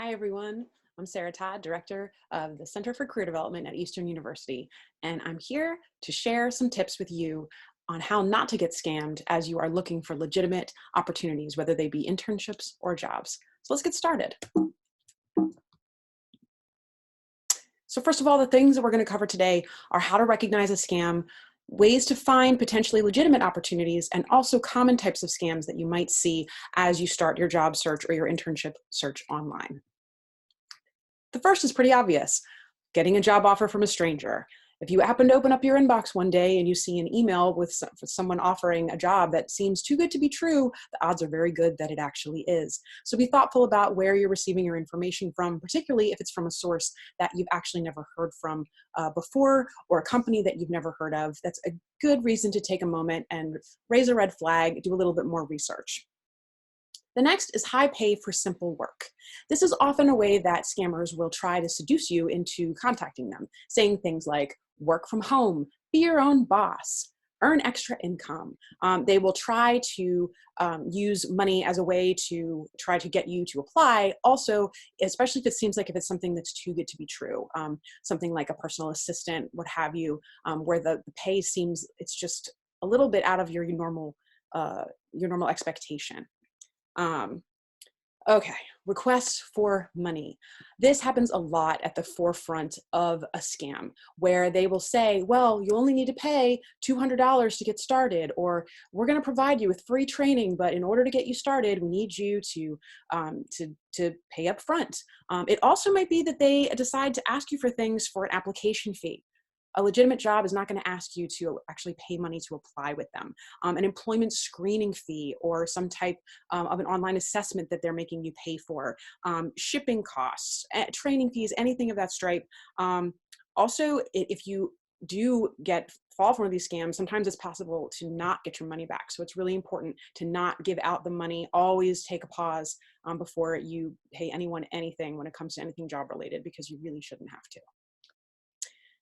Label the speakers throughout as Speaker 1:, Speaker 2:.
Speaker 1: Hi, everyone. I'm Sarah Todd, Director of the Center for Career Development at Eastern University, and I'm here to share some tips with you on how not to get scammed as you are looking for legitimate opportunities, whether they be internships or jobs. So let's get started. So first of all, the things that we're going to cover today are how to recognize a scam, ways to find potentially legitimate opportunities, and also common types of scams that you might see as you start your job search or your internship search online. The first is pretty obvious, getting a job offer from a stranger. If you happen to open up your inbox one day and you see an email with someone offering a job that seems too good to be true, the odds are very good that it actually is. So be thoughtful about where you're receiving your information from, particularly if it's from a source that you've actually never heard from before, or a company that you've never heard of. That's a good reason to take a moment and raise a red flag, do a little bit more research. The next is high pay for simple work. This is often a way that scammers will try to seduce you into contacting them, saying things like, work from home, be your own boss, earn extra income. They will try to use money as a way to try to get you to apply. Also, especially if it seems like if it's something that's too good to be true, something like a personal assistant, what have you, where the pay seems it's just a little bit out of your normal expectation. Um, okay, requests for money. This happens a lot at the forefront of a scam, where they will say, well, you only need to pay $200 to get started, or we're going to provide you with free training, but in order to get you started, we need you to pay up front. It also might be that they decide to ask you for things for an application fee. A legitimate job is not going to ask you to actually pay money to apply with them. An employment screening fee or some type of an online assessment that they're making you pay for, shipping costs, training fees, anything of that stripe. Also, if you do fall for one of these scams, sometimes it's possible to not get your money back. So it's really important to not give out the money. Always take a pause before you pay anyone anything when it comes to anything job related, because you really shouldn't have to.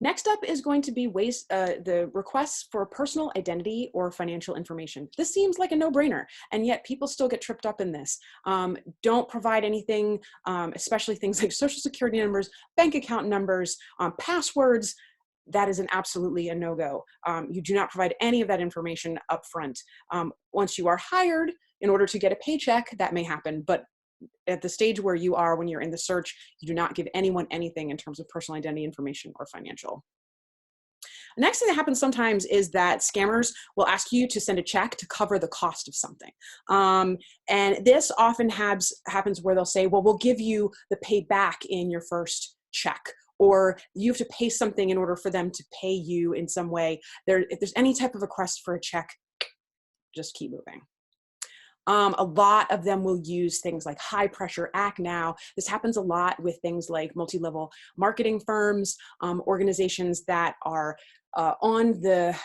Speaker 1: Next up is going to be the requests for personal identity or financial information. This seems like a no-brainer, and yet people still get tripped up in this. Don't provide anything, especially things like social security numbers, bank account numbers, passwords. That is absolutely a no-go. You do not provide any of that information up front. Once you are hired, in order to get a paycheck, that may happen, but at the stage where you are when you're in the search, you do not give anyone anything in terms of personal identity information or financial. The next thing that happens sometimes is that scammers will ask you to send a check to cover the cost of something. And this often happens where they'll say, well, we'll give you the pay back in your first check, or you have to pay something in order for them to pay you in some way. If there's any type of request for a check, just keep moving. A lot of them will use things like high pressure act now. This happens a lot with things like multi-level marketing firms, organizations that are on the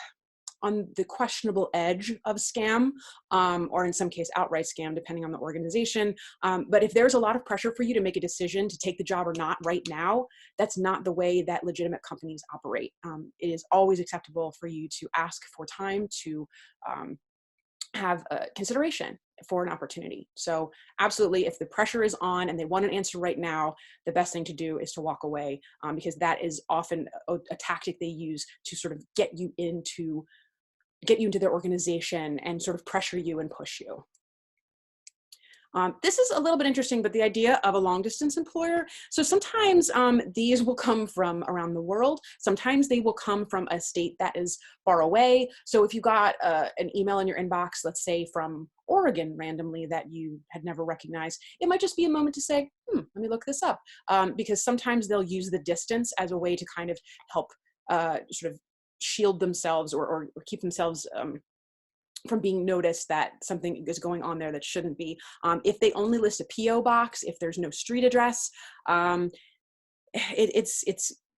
Speaker 1: questionable edge of scam, or in some case outright scam, depending on the organization. But if there's a lot of pressure for you to make a decision to take the job or not right now, that's not the way that legitimate companies operate. It is always acceptable for you to ask for time to have consideration for an opportunity. So absolutely, if the pressure is on and they want an answer right now, the best thing to do is to walk away, because that is often a tactic they use to sort of get you into their organization and sort of pressure you and push you. This is a little bit interesting, but the idea of a long distance employer. So sometimes these will come from around the world. Sometimes they will come from a state that is far away. So if you got an email in your inbox, let's say from Oregon randomly that you had never recognized, it might just be a moment to say, let me look this up. Because sometimes they'll use the distance as a way to kind of help sort of shield themselves or keep themselves from being noticed that something is going on there that shouldn't be. If they only list a PO box, if there's no street address,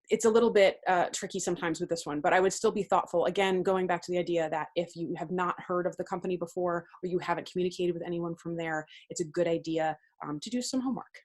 Speaker 1: it's a little bit tricky sometimes with this one, but I would still be thoughtful. Again, going back to the idea that if you have not heard of the company before, or you haven't communicated with anyone from there, it's a good idea to do some homework.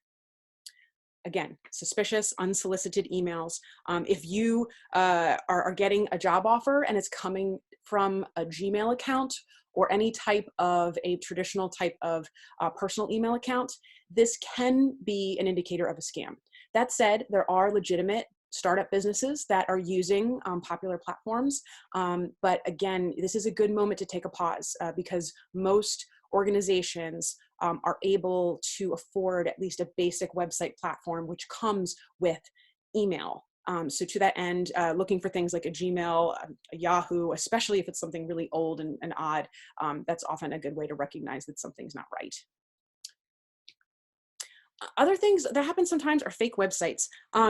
Speaker 1: Again, suspicious, unsolicited emails. If you are getting a job offer and it's coming from a Gmail account or any type of a traditional type of personal email account, this can be an indicator of a scam. That said, there are legitimate startup businesses that are using popular platforms. But again, this is a good moment to take a pause because most organizations are able to afford at least a basic website platform, which comes with email. So to that end, looking for things like a Gmail, a Yahoo, especially if it's something really old and odd, that's often a good way to recognize that something's not right. Other things that happen sometimes are fake websites.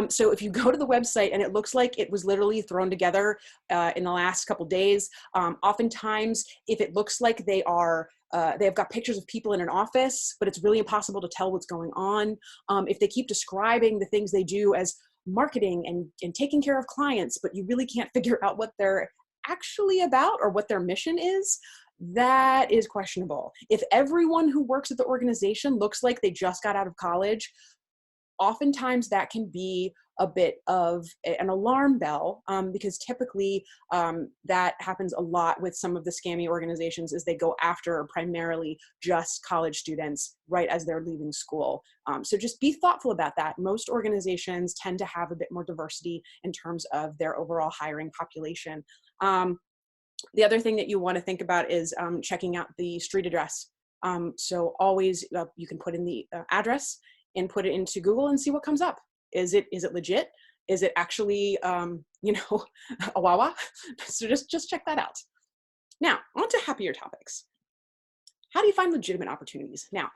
Speaker 1: So if you go to the website and it looks like it was literally thrown together in the last couple days, oftentimes if it looks like they have got pictures of people in an office, but it's really impossible to tell what's going on. If they keep describing the things they do as marketing and taking care of clients, but you really can't figure out what they're actually about or what their mission is, that is questionable. If everyone who works at the organization looks like they just got out of college, oftentimes that can be a bit of an alarm bell because typically that happens a lot with some of the scammy organizations is they go after primarily just college students right as they're leaving school. So just be thoughtful about that. Most organizations tend to have a bit more diversity in terms of their overall hiring population. The other thing that you want to think about is checking out the street address. So always you can put in the address and put it into Google and see what comes up. Is it legit? Is it actually a Wawa? So just check that out. Now on to happier topics. How do you find legitimate opportunities? Now,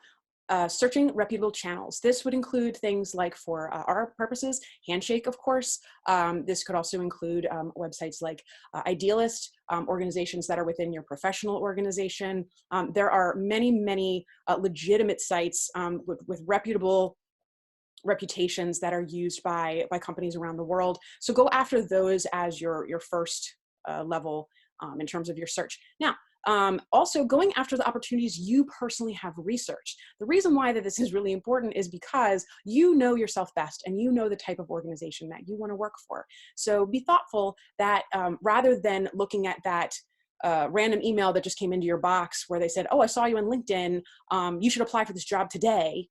Speaker 1: searching reputable channels. This would include things like, for our purposes, Handshake, of course. This could also include websites like Idealist, organizations that are within your professional organization. There are many legitimate sites with reputable reputations that are used by companies around the world. So go after those as your first level in terms of your search. Now, also going after the opportunities you personally have researched. The reason why that this is really important is because you know yourself best and you know the type of organization that you want to work for. So be thoughtful that rather than looking at that random email that just came into your box where they said, oh, I saw you on LinkedIn, you should apply for this job today,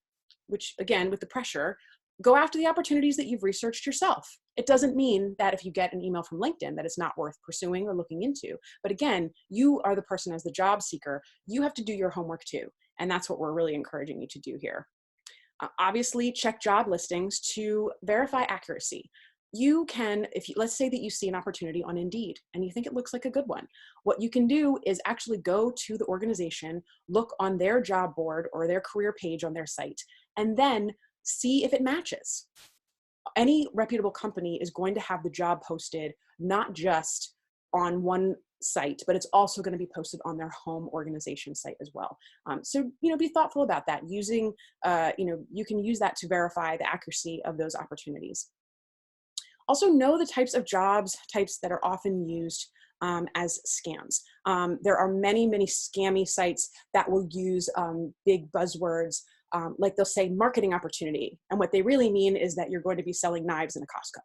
Speaker 1: which again, with the pressure, go after the opportunities that you've researched yourself. It doesn't mean that if you get an email from LinkedIn that it's not worth pursuing or looking into. But again, you are the person as the job seeker. You have to do your homework too. And that's what we're really encouraging you to do here. Obviously, check job listings to verify accuracy. You can, let's say that you see an opportunity on Indeed and you think it looks like a good one. What you can do is actually go to the organization, look on their job board or their career page on their site, and then see if it matches. Any reputable company is going to have the job posted not just on one site, but it's also going to be posted on their home organization site as well. So, be thoughtful about that. Using, you can use that to verify the accuracy of those opportunities. Also know the types of jobs types that are often used as scams. There are many scammy sites that will use big buzzwords. Like they'll say marketing opportunity. And what they really mean is that you're going to be selling knives in a Costco.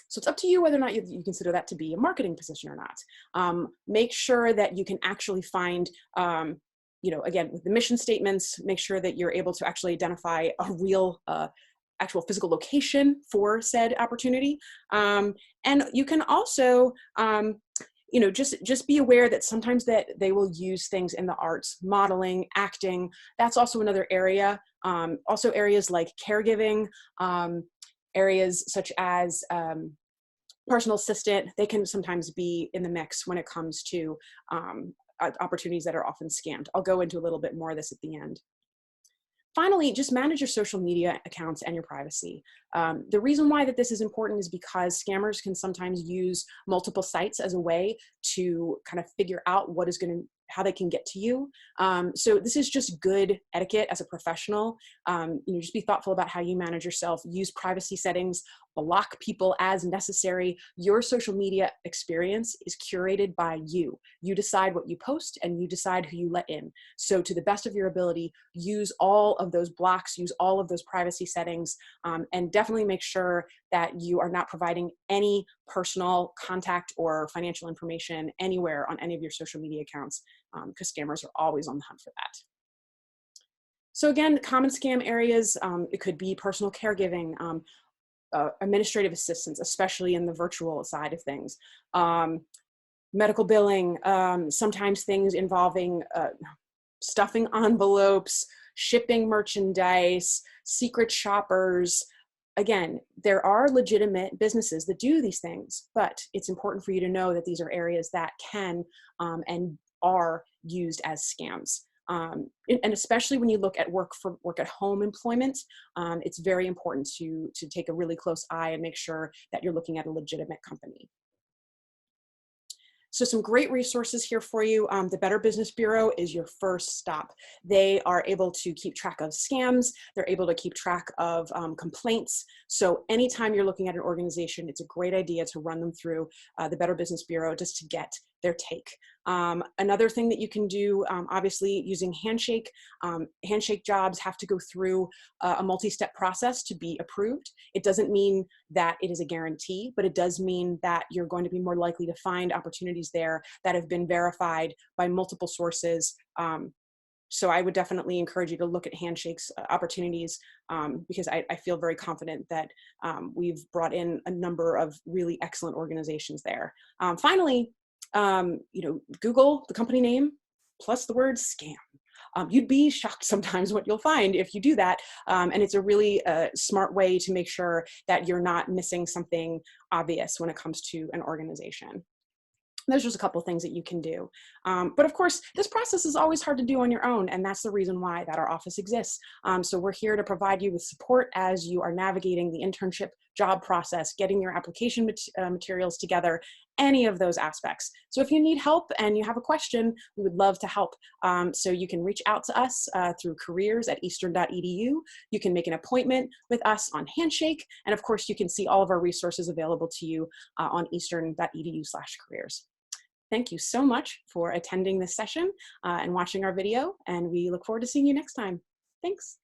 Speaker 1: So it's up to you whether or not you consider that to be a marketing position or not. Make sure that you can actually find, again, with the mission statements, make sure that you're able to actually identify a real actual physical location for said opportunity. And you can also, just be aware that sometimes that they will use things in the arts, modeling, acting. That's also another area. Also areas like caregiving, areas such as personal assistant, they can sometimes be in the mix when it comes to opportunities that are often scammed. I'll go into a little bit more of this at the end. Finally, just manage your social media accounts and your privacy. The reason why that this is important is because scammers can sometimes use multiple sites as a way to kind of figure out how they can get to you. So this is just good etiquette as a professional. Just be thoughtful about how you manage yourself, use privacy settings, block people as necessary. Your social media experience is curated by you. You decide what you post and you decide who you let in. So to the best of your ability, use all of those blocks, use all of those privacy settings, and definitely make sure that you are not providing any personal contact or financial information anywhere on any of your social media accounts, because scammers are always on the hunt for that. So again, common scam areas, it could be personal caregiving, administrative assistance, especially in the virtual side of things, medical billing, sometimes things involving stuffing envelopes, shipping merchandise, secret shoppers. Again, there are legitimate businesses that do these things, but it's important for you to know that these are areas that can and are used as scams. And especially when you look at work at home employment, it's very important to take a really close eye and make sure that you're looking at a legitimate company. So some great resources here for you. The Better Business Bureau is your first stop. They are able to keep track of scams. They're able to keep track of complaints. So anytime you're looking at an organization, it's a great idea to run them through the Better Business Bureau just to get their take. Another thing that you can do, obviously using Handshake. Handshake jobs have to go through a multi-step process to be approved. It doesn't mean that it is a guarantee, but it does mean that you're going to be more likely to find opportunities there that have been verified by multiple sources. So I would definitely encourage you to look at Handshake's opportunities because I feel very confident that we've brought in a number of really excellent organizations there. Finally, Google the company name plus the word scam. You'd be shocked sometimes what you'll find if you do that. And it's a really smart way to make sure that you're not missing something obvious when it comes to an organization. There's just a couple things that you can do. But of course, this process is always hard to do on your own, and that's the reason why that our office exists. So we're here to provide you with support as you are navigating the internship job process, getting your application materials together, any of those aspects. So if you need help and you have a question, we would love to help. So you can reach out to us through careers@eastern.edu. You can make an appointment with us on Handshake. And of course, you can see all of our resources available to you on eastern.edu/careers. Thank you so much for attending this session and watching our video, and we look forward to seeing you next time. Thanks.